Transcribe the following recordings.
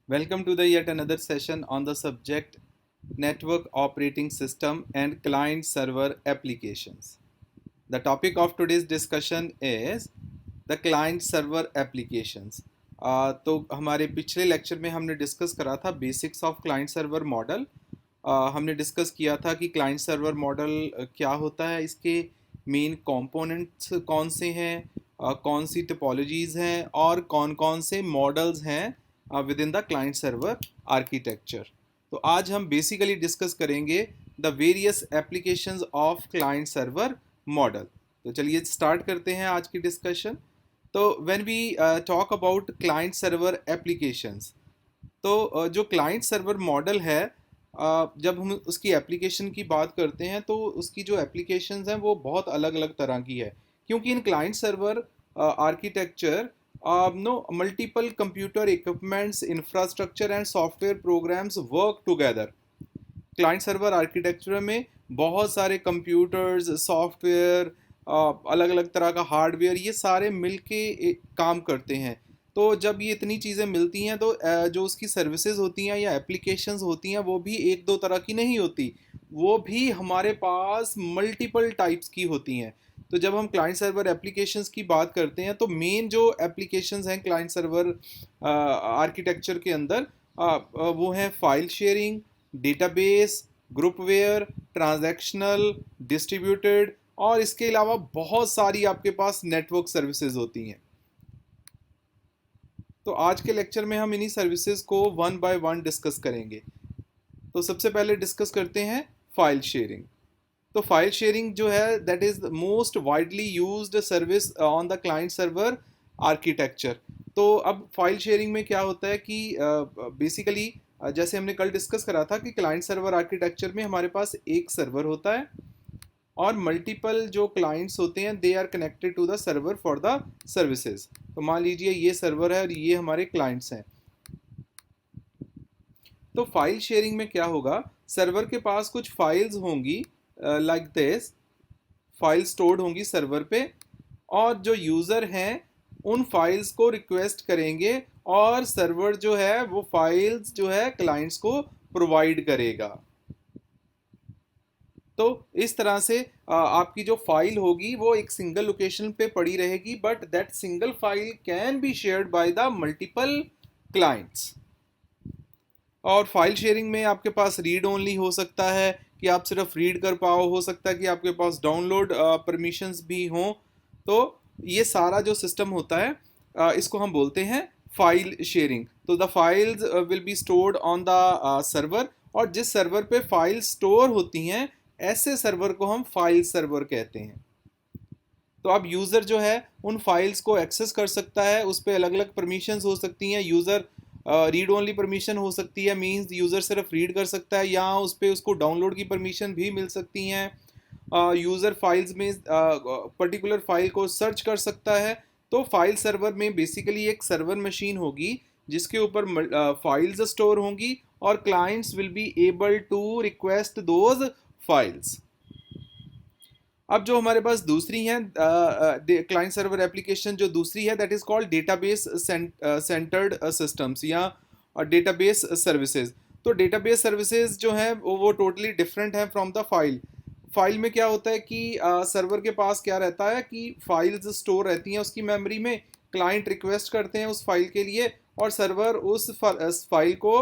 Welcome to the yet another session on the subject Network Operating System and Client Server Applications. The topic of today's discussion is the Client Server Applications. तो हमारे पिछले lecture में हमने discuss करा था basics of client server model. हमने discuss किया था कि क्लाइंट सर्वर मॉडल क्या होता है, इसके मेन कंपोनेंट्स कौन से हैं, कौन सी टोपोलॉजीज़ हैं और कौन कौन से मॉडल्स हैं within the client server architecture. तो आज हम बेसिकली डिस्कस करेंगे the various applications of client server model. तो चलिए स्टार्ट करते हैं आज की डिस्कशन। तो when we talk about client server applications, तो जो क्लाइंट सर्वर मॉडल है, जब हम उसकी एप्लीकेशन की बात करते हैं तो उसकी जो एप्लीकेशंस हैं वो बहुत अलग अलग तरह की है, क्योंकि in client server architecture no multiple computer equipments infrastructure and software programs work together. Client server architecture में बहुत सारे कंप्यूटर्स, सॉफ्टवेयर, अलग अलग तरह का हार्डवेयर, ये सारे मिलके काम करते हैं। तो जब ये इतनी चीज़ें मिलती हैं तो जो उसकी सर्विसेज होती हैं या एप्लीकेशंस होती हैं वो भी एक दो तरह की नहीं होती, वो भी हमारे पास मल्टीपल टाइप्स की होती हैं। तो जब हम क्लाइंट सर्वर एप्लीकेशंस की बात करते हैं तो मेन जो एप्लीकेशंस हैं क्लाइंट सर्वर आर्किटेक्चर के अंदर, वो हैं file sharing, database, groupware, transactional, distributed, और इसके अलावा बहुत सारी आपके पास नेटवर्क सर्विसेज होती हैं। तो आज के लेक्चर में हम इन्हीं सर्विसेज को वन बाय वन डिस्कस करेंगे। तो सबसे पहले डिस्कस करते हैं फाइल शेयरिंग। तो फाइल शेयरिंग जो है that is the most widely used service on the client server architecture. तो अब फाइल शेयरिंग में क्या होता है कि बेसिकली जैसे हमने कल डिस्कस करा था कि क्लाइंट सर्वर आर्किटेक्चर में हमारे पास एक सर्वर होता है और मल्टीपल जो क्लाइंट्स होते हैं they are connected to the server for the services. तो मान लीजिए ये सर्वर है और ये हमारे क्लाइंट्स हैं। तो फाइल शेयरिंग में क्या होगा, सर्वर के पास कुछ फाइल्स होंगी लाइक दिस, फाइल स्टोर्ड होंगी सर्वर पे, और जो यूज़र हैं उन फाइल्स को रिक्वेस्ट करेंगे और सर्वर जो है वो फाइल्स जो है क्लाइंट्स को प्रोवाइड करेगा। तो इस तरह से आपकी जो फाइल होगी वो एक सिंगल लोकेशन पे पड़ी रहेगी, but that single file can be shared by the multiple clients. और फाइल शेयरिंग में आपके पास रीड ओनली हो सकता है कि आप सिर्फ रीड कर पाओ, हो सकता है कि आपके पास डाउनलोड परमिशंस भी हों। तो ये सारा जो सिस्टम होता है इसको हम बोलते हैं फाइल शेयरिंग। तो the files will be stored on the server, और जिस सर्वर पे फाइल स्टोर होती हैं ऐसे सर्वर को हम फाइल सर्वर कहते हैं। तो अब यूज़र जो है उन फाइल्स को एक्सेस कर सकता है, उस पर अलग अलग परमिशंस हो सकती हैं। यूज़र रीड ओनली परमिशन हो सकती है, मींस यूज़र सिर्फ रीड कर सकता है, या उस पर उसको डाउनलोड की परमिशन भी मिल सकती हैं। यूज़र फाइल्स में पर्टिकुलर फाइल को सर्च कर सकता है। तो फाइल सर्वर में बेसिकली एक सर्वर मशीन होगी जिसके ऊपर फाइल्स स्टोर होंगी और clients will be able to request those files. अब जो हमारे पास दूसरी हैं क्लाइंट सर्वर एप्लीकेशन, जो दूसरी है that is called database centred systems या डेटाबेस सर्विसेज। तो डेटाबेस सर्विसेज जो है वो टोटली डिफरेंट है फ्रॉम द फाइल। फाइल में क्या होता है कि सर्वर के पास क्या रहता है कि फाइल्स स्टोर रहती हैं उसकी मेमोरी में, क्लाइंट रिक्वेस्ट करते हैं उस फाइल के लिए और सर्वर उस फाइल को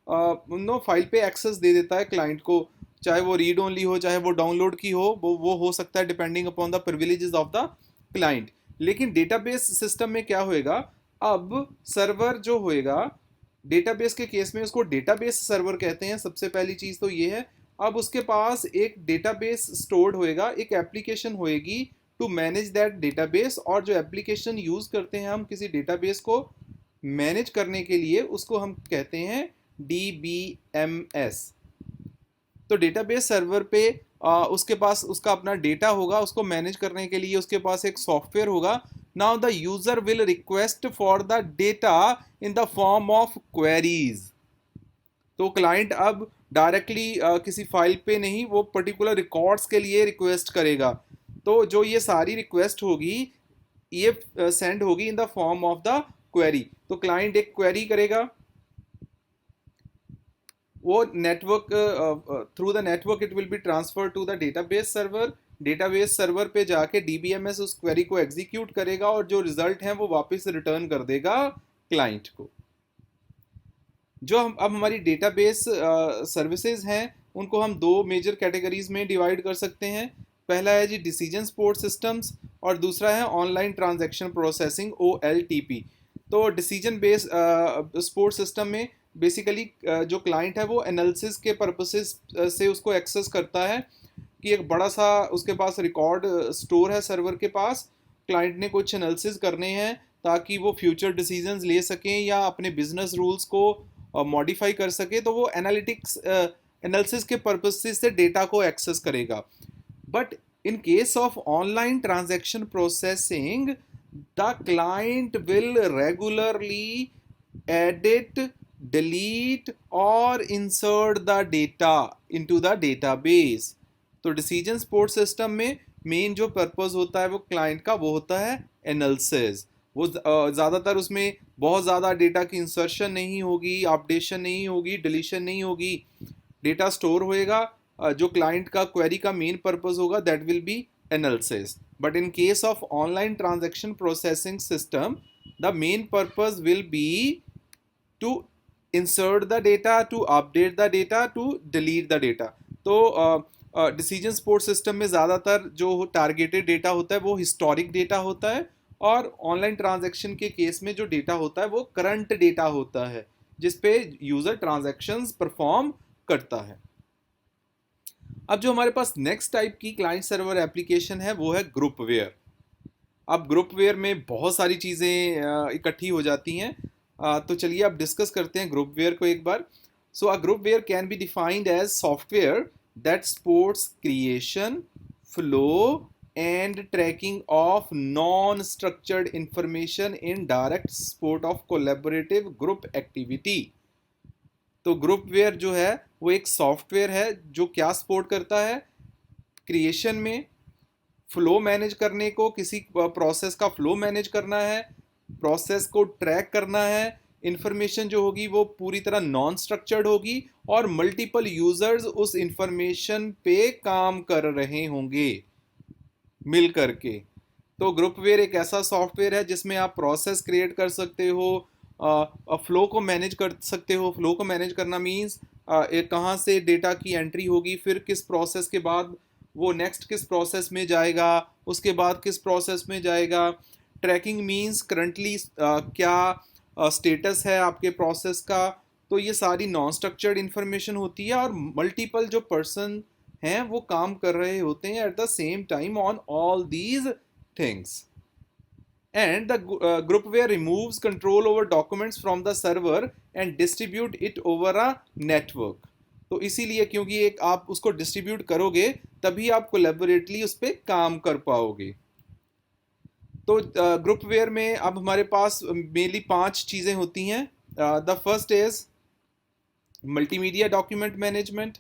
नो फाइल पे एक्सेस दे देता है क्लाइंट को, चाहे वो रीड ओनली हो चाहे वो डाउनलोड की हो, वो हो सकता है depending upon the privileges of the client. लेकिन डेटाबेस सिस्टम में क्या होएगा, अब सर्वर जो होएगा डेटाबेस के केस में उसको डेटाबेस सर्वर कहते हैं। सबसे पहली चीज़ तो ये है, अब उसके पास एक डेटाबेस स्टोर्ड होएगा, एक एप्लीकेशन होएगी टू मैनेज दैट डेटाबेस, और जो एप्लीकेशन यूज़ करते हैं हम किसी डेटाबेस को मैनेज करने के लिए उसको हम कहते हैं DBMS। तो डेटाबेस सर्वर पे उसके पास उसका अपना डेटा होगा, उसको मैनेज करने के लिए उसके पास एक सॉफ्टवेयर होगा। Now the user will request for the data in the form of queries. तो क्लाइंट अब डायरेक्टली किसी फाइल पे नहीं, वो पर्टिकुलर रिकॉर्ड्स के लिए रिक्वेस्ट करेगा। तो जो ये सारी रिक्वेस्ट होगी ये सेंड होगी in the form of the query. तो क्लाइंट एक क्वेरी करेगा, वो network through the network it will be transfer to the database server. Database server पे जाके डीबीएमएस उस क्वेरी को एग्जीक्यूट करेगा और जो रिजल्ट है वो वापस रिटर्न कर देगा क्लाइंट को। जो हम अब हमारी डेटाबेस सर्विसेज हैं उनको हम दो मेजर कैटेगरीज में डिवाइड कर सकते हैं। पहला है जी डिसीजन सपोर्ट सिस्टम्स और दूसरा है ऑनलाइन ट्रांजैक्शन प्रोसेसिंग OLTP। तो डिसीजन बेस सपोर्ट सिस्टम में बेसिकली जो क्लाइंट है वो एनालिसिस के पर्पसेस से उसको एक्सेस करता है कि एक बड़ा सा उसके पास रिकॉर्ड स्टोर है सर्वर के पास। क्लाइंट ने कुछ एनालिसिस करने हैं ताकि वो फ्यूचर डिसीजंस ले सकें या अपने बिजनेस रूल्स को मॉडिफाई कर सके, तो वो एनालिटिक्स एनालिसिस के पर्पसेस से डेटा को एक्सेस करेगा। But in case of online transaction processing, the client will regularly edit, delete or insert the data into the database। तो डिसीजन सपोर्ट सिस्टम में मेन जो पर्पस होता है वो क्लाइंट का वो होता है एनालिसिस। वो ज़्यादातर उसमें बहुत ज़्यादा डेटा की इंसर्शन नहीं होगी, अपडेशन नहीं होगी, डिलीशन नहीं होगी। डेटा स्टोर होएगा, जो क्लाइंट का क्वेरी का मेन पर्पस होगा that will be analysis. But in case of online transaction processing system the main purpose will be to insert the data, to update the data, to delete the data. तो decision support system में ज़्यादातर जो targeted data होता है वो historic data होता है और ऑनलाइन ट्रांजैक्शन के केस में जो डेटा होता है वो करंट डेटा होता है जिसपे यूज़र ट्रांजैक्शंस परफॉर्म करता है। अब जो हमारे पास नेक्स्ट टाइप की क्लाइंट सर्वर एप्लीकेशन है वो है ग्रुपवेयर। अब ग्रुपवेयर में बहुत सारी चीज़ें इकट्ठी हो जाती हैं, तो चलिए अब डिस्कस करते हैं ग्रुपवेयर को एक बार। So uh groupware can be defined as software that supports creation, flow and tracking of non structured information in direct support of collaborative group activity. तो ग्रुपवेयर जो है वो एक सॉफ्टवेयर है जो क्या सपोर्ट करता है, क्रिएशन में, फ्लो मैनेज करने को, किसी प्रोसेस का फ्लो मैनेज करना है, प्रोसेस को ट्रैक करना है, इंफॉर्मेशन जो होगी वो पूरी तरह नॉन स्ट्रक्चर्ड होगी और मल्टीपल यूजर्स उस इंफॉर्मेशन पे काम कर रहे होंगे मिल करके। तो ग्रुपवेयर एक ऐसा सॉफ्टवेयर है जिसमें आप प्रोसेस क्रिएट कर सकते हो, फ्लो को मैनेज कर सकते हो। फ्लो को मैनेज करना मीन्स कहाँ से डेटा की एंट्री होगी, फिर किस प्रोसेस के बाद वो नेक्स्ट किस प्रोसेस में जाएगा, उसके बाद किस प्रोसेस में जाएगा। ट्रैकिंग मीन्स करंटली क्या स्टेटस है आपके प्रोसेस का। तो ये सारी नॉन स्ट्रक्चर्ड इंफॉर्मेशन होती है और मल्टीपल जो पर्सन हैं वो काम कर रहे होते हैं at the same time on all these things. And the groupware removes control over documents from the server and distribute it over a network। तो इसीलिए क्योंकि एक आप उसको डिस्ट्रीब्यूट करोगे तभी आप कोलैबोरेटली उस पर काम कर पाओगे। तो ग्रुपवेयर में अब हमारे पास मेनली 5 चीज़ें होती हैं। The first is multimedia document management,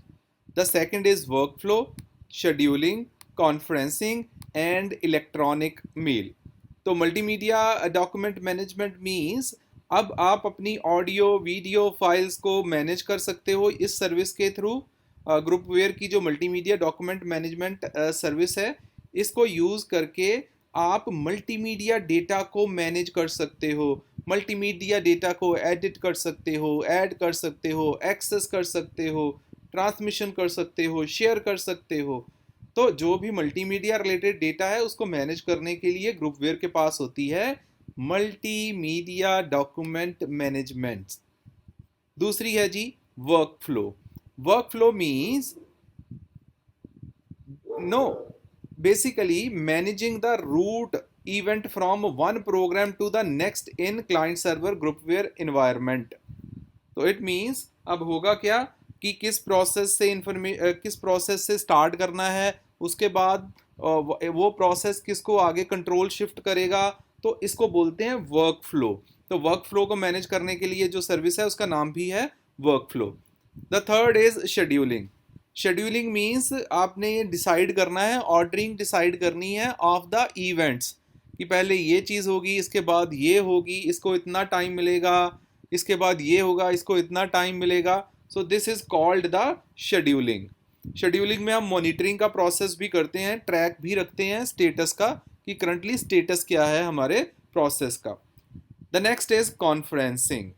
the second is workflow, scheduling, conferencing and electronic mail. तो मल्टीमीडिया डॉक्यूमेंट मैनेजमेंट मीन्स अब आप अपनी ऑडियो वीडियो फाइल्स को मैनेज कर सकते हो इस सर्विस के थ्रू। ग्रुपवेयर की जो मल्टीमीडिया डॉक्यूमेंट मैनेजमेंट सर्विस है इसको यूज़ करके आप मल्टीमीडिया डेटा को मैनेज कर सकते हो, मल्टीमीडिया डेटा को एडिट कर सकते हो, ऐड कर सकते हो, एक्सेस कर सकते हो, ट्रांसमिशन कर सकते हो, शेयर कर सकते हो। तो जो भी मल्टीमीडिया रिलेटेड डेटा है उसको मैनेज करने के लिए ग्रुपवेयर के पास होती है मल्टीमीडिया डॉक्यूमेंट मैनेजमेंट। दूसरी है जी workflow. Workflow means no basically managing the route event from one program to the next in client server groupware environment. तो इट मींस अब होगा क्या कि किस प्रोसेस से स्टार्ट करना है, उसके बाद वो प्रोसेस किसको आगे कंट्रोल शिफ्ट करेगा, तो इसको बोलते हैं वर्क फ्लो। तो वर्क फ्लो को मैनेज करने के लिए जो सर्विस है उसका नाम भी है work flow. The third is scheduling. Scheduling means आपने ये डिसाइड करना है, ऑर्डरिंग डिसाइड करनी है ऑफ द इवेंट्स कि पहले ये चीज़ होगी, इसके बाद ये होगी, इसको इतना टाइम मिलेगा, इसके बाद ये होगा, इसको इतना टाइम मिलेगा। So this is called the scheduling. Scheduling में हम मॉनिटरिंग का प्रोसेस भी करते हैं, ट्रैक भी रखते हैं स्टेटस का कि करंटली स्टेटस क्या है हमारे प्रोसेस का। The next is conferencing.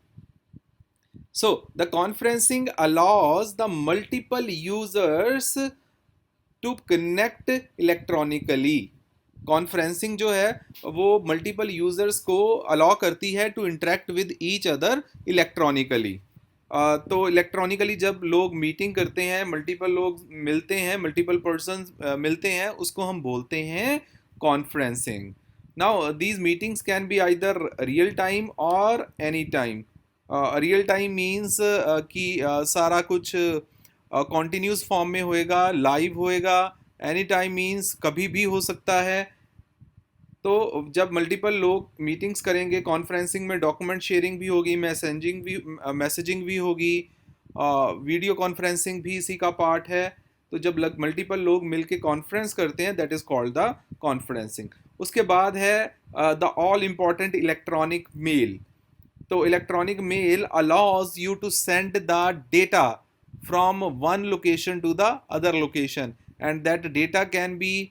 So the conferencing allows the multiple users to connect electronically। Conferencing जो है वो मल्टीपल यूजर्स को अलाउ करती है to interact with each other electronically. तो इलेक्ट्रॉनिकली जब लोग मीटिंग करते हैं, मल्टीपल लोग मिलते हैं, मल्टीपल पर्सन मिलते हैं, उसको हम बोलते हैं conferencing. Now these meetings can be either real time और any time. Real time means कि सारा कुछ कॉन्टिन्यूस फॉर्म में होएगा, लाइव होएगा। एनी टाइम मीन्स कभी भी हो सकता है। तो जब मल्टीपल लोग मीटिंग्स करेंगे कॉन्फ्रेंसिंग में, डॉक्यूमेंट शेयरिंग भी होगी, मैसेजिंग भी होगी, वीडियो कॉन्फ्रेंसिंग भी इसी का पार्ट है। तो जब मल्टीपल लोग मिलके कॉन्फ्रेंस करते हैं, that is called the conferencing. उसके बाद है the all important electronic mail. तो electronic mail allows you to send the data from one location to the other location, and that data can be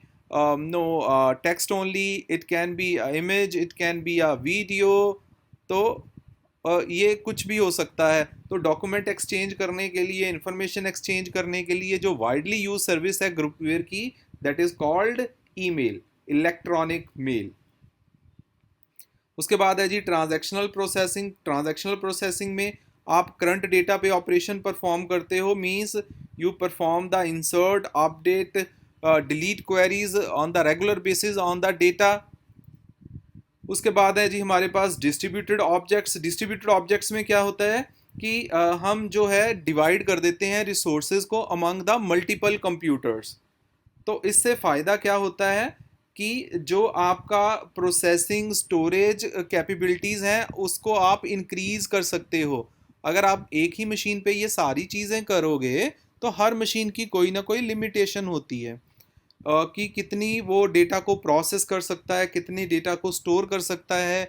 text only, it can be a image, it can be a video। तो ये कुछ भी हो सकता है। तो document exchange करने के लिए, इंफॉर्मेशन एक्सचेंज करने के लिए जो वाइडली यूज सर्विस है ग्रुपवेयर की, that is called email, electronic mail. उसके बाद है जी ट्रांजैक्शनल प्रोसेसिंग। ट्रांजैक्शनल प्रोसेसिंग में आप करंट डेटा पे ऑपरेशन परफॉर्म करते हो, means you perform the insert, update, delete queries on the regular basis on the data. उसके बाद है जी हमारे पास डिस्ट्रीब्यूटेड ऑब्जेक्ट्स। डिस्ट्रीब्यूटेड ऑब्जेक्ट्स में क्या होता है कि हम जो है डिवाइड कर देते हैं रिसोर्सेज को अमंग द मल्टीपल कंप्यूटर्स। तो इससे फ़ायदा क्या होता है कि जो आपका प्रोसेसिंग स्टोरेज कैपेबिलिटीज़ हैं उसको आप इंक्रीज़ कर सकते हो। अगर आप एक ही मशीन पे ये सारी चीज़ें करोगे तो हर मशीन की कोई ना कोई लिमिटेशन होती है कि कितनी वो डेटा को प्रोसेस कर सकता है, कितनी डेटा को स्टोर कर सकता है,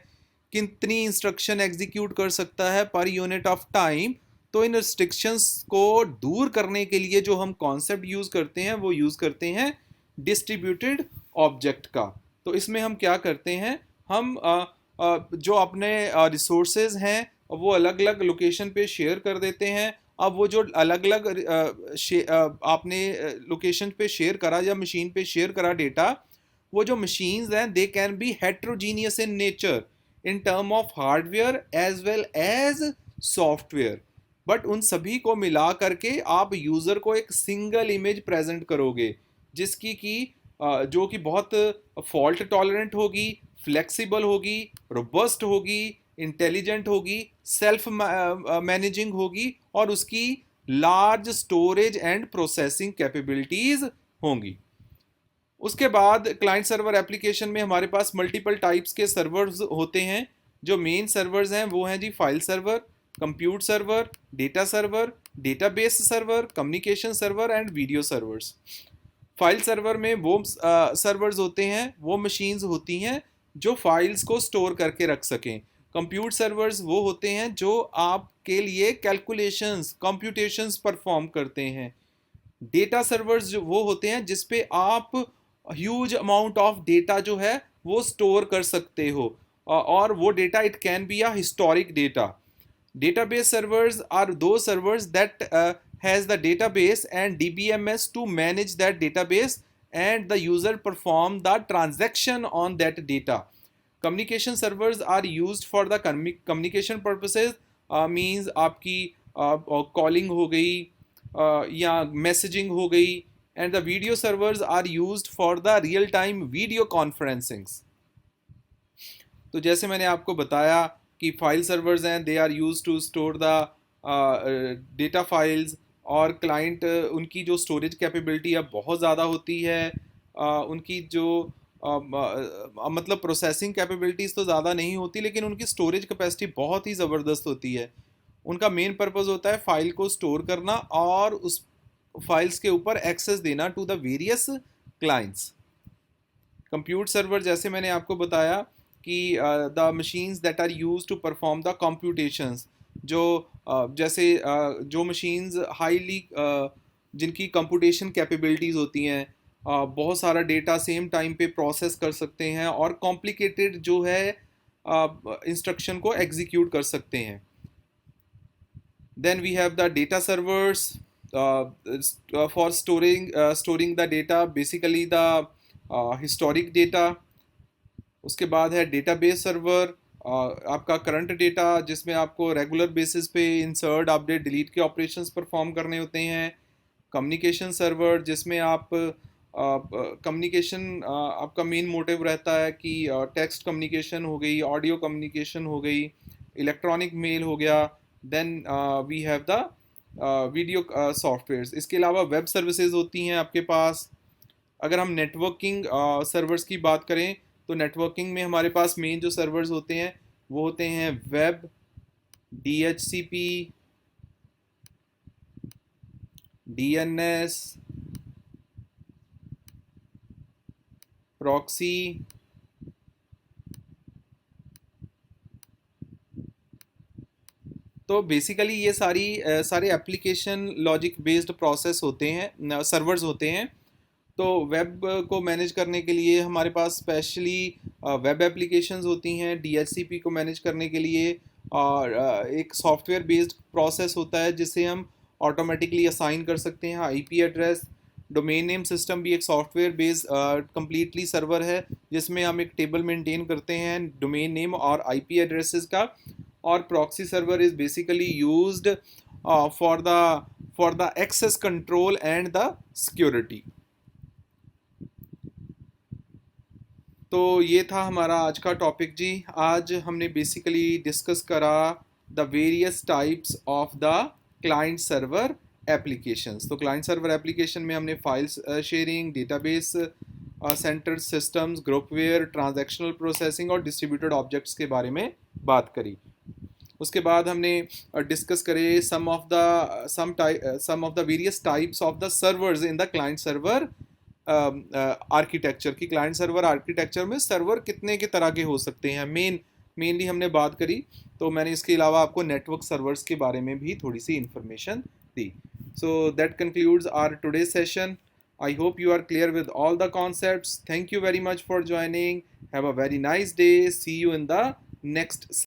कितनी इंस्ट्रक्शन एग्जीक्यूट कर सकता है पर यूनिट ऑफ टाइम। तो इन रिस्ट्रिक्शंस को दूर करने के लिए जो हम कॉन्सेप्ट यूज़ करते हैं वो यूज़ करते हैं डिस्ट्रीब्यूटेड ऑब्जेक्ट का। तो इसमें हम क्या करते हैं, हम जो अपने रिसोर्सेज हैं वो अलग अलग लोकेशन पे शेयर कर देते हैं। अब वो जो अलग अलग आपने लोकेशन पे शेयर करा या मशीन पे शेयर करा डेटा, वो जो मशीन्स हैं they can be heterogeneous in nature in term of hardware as well as software, but उन सभी को मिला करके आप यूज़र को एक सिंगल इमेज प्रेजेंट करोगे जिसकी कि जो कि बहुत फॉल्ट टॉलरेंट होगी, फ्लेक्सिबल होगी, रोबस्ट होगी, इंटेलिजेंट होगी, सेल्फ मैनेजिंग होगी और उसकी large storage and processing capabilities होंगी। उसके बाद क्लाइंट सर्वर एप्लीकेशन में हमारे पास मल्टीपल टाइप्स के सर्वर्स होते हैं। जो मेन सर्वर्स हैं वो हैं जी file server, compute server, data server, database server, communication server and video servers. File server में वो सर्वर्स होते हैं, वो मशीन्स होती हैं जो फाइल्स को स्टोर करके रख सकें। कंप्यूट सर्वर्स वो होते हैं जो आपके लिए कैलकुलेशंस, कंप्यूटेशंस परफॉर्म करते हैं। डेटा सर्वर्स जो वो होते हैं जिस पे आप ह्यूज अमाउंट ऑफ डेटा जो है वो स्टोर कर सकते हो, और वो data it can be a historic data. Database servers are those servers that has the database and DBMS to manage that database and the user perform the transaction on that data. Communication servers are used for the communication purposes, means आपकी calling हो गई या messaging हो गई, and the video servers are used for the real time video conferencings। तो जैसे मैंने आपको बताया कि फाइल सर्वर्स हैं, they are use to store the data files, और क्लाइंट उनकी जो स्टोरेज कैपेबिलिटी है बहुत ज़्यादा होती है। उनकी जो मतलब प्रोसेसिंग कैपेबिलिटीज़ तो ज़्यादा नहीं होती लेकिन उनकी स्टोरेज कैपेसिटी बहुत ही ज़बरदस्त होती है। उनका मेन पर्पज़ होता है फाइल को स्टोर करना और उस फाइल्स के ऊपर एक्सेस देना to the various clients. Compute server जैसे मैंने आपको बताया कि the machines that are used to perform the computations, जो जैसे जो मशीन्स हाईली जिनकी कंप्यूटेशन कैपेबिलिटीज़ होती हैं, बहुत सारा डेटा सेम टाइम पे प्रोसेस कर सकते हैं और कॉम्प्लिकेटेड जो है इंस्ट्रक्शन को एग्जीक्यूट कर सकते हैं. Then we have the data servers for storing the data, basically the historic data. उसके बाद है डेटाबेस सर्वर, आपका करंट डेटा जिसमें आपको रेगुलर बेसिस पे इंसर्ट अपडेट डिलीट के ऑपरेशंस परफॉर्म करने होते हैं. कम्युनिकेशन सर्वर जिसमें आप कम्युनिकेशन आपका मेन मोटिव रहता है कि टेक्स्ट कम्युनिकेशन हो गई, ऑडियो कम्युनिकेशन हो गई, इलेक्ट्रॉनिक मेल हो गया. Then we have the video softwares. इसके अलावा वेब सर्विसेज होती हैं आपके पास. अगर हम नेटवर्किंग सर्वर्स की बात करें तो नेटवर्किंग में हमारे पास मेन जो सर्वर्स होते हैं वो होते हैं वेब, DHCP, DNS, प्रॉक्सी, तो बेसिकली ये सारे एप्लीकेशन लॉजिक बेस्ड प्रोसेस होते हैं, सर्वर्स होते हैं. तो वेब को मैनेज करने के लिए हमारे पास स्पेशली वेब एप्लीकेशंस होती हैं. DHCP को मैनेज करने के लिए और एक सॉफ्टवेयर बेस्ड प्रोसेस होता है जिसे हम ऑटोमेटिकली असाइन कर सकते हैं IP address. Domain name system भी एक सॉफ्टवेयर बेस्ड कम्प्लीटली सर्वर है जिसमें हम एक टेबल मेंटेन करते हैं डोमेन नेम और IP एड्रेसेस का. और proxy server is basically used for the access control and the security. तो ये था हमारा आज का टॉपिक जी. आज हमने बेसिकली डिस्कस करा the various types of the client server applications. तो क्लाइंट सर्वर एप्लीकेशन में हमने files sharing, database centre systems, groupware, transactional processing और डिस्ट्रीब्यूटेड ऑब्जेक्ट्स के बारे में बात करी. उसके बाद हमने डिस्कस करे some of the various types of the servers in the client server architecture. की क्लाइंट सर्वर आर्किटेक्चर में सर्वर कितने के तरह के हो सकते हैं मेनली हमने बात करी. तो मैंने इसके अलावा आपको नेटवर्क सर्वर्स के बारे में भी थोड़ी सी इंफॉर्मेशन दी. So that concludes our today session. I hope you are clear with all the concepts. Thank you very much for joining. Have a very nice day. See you in the next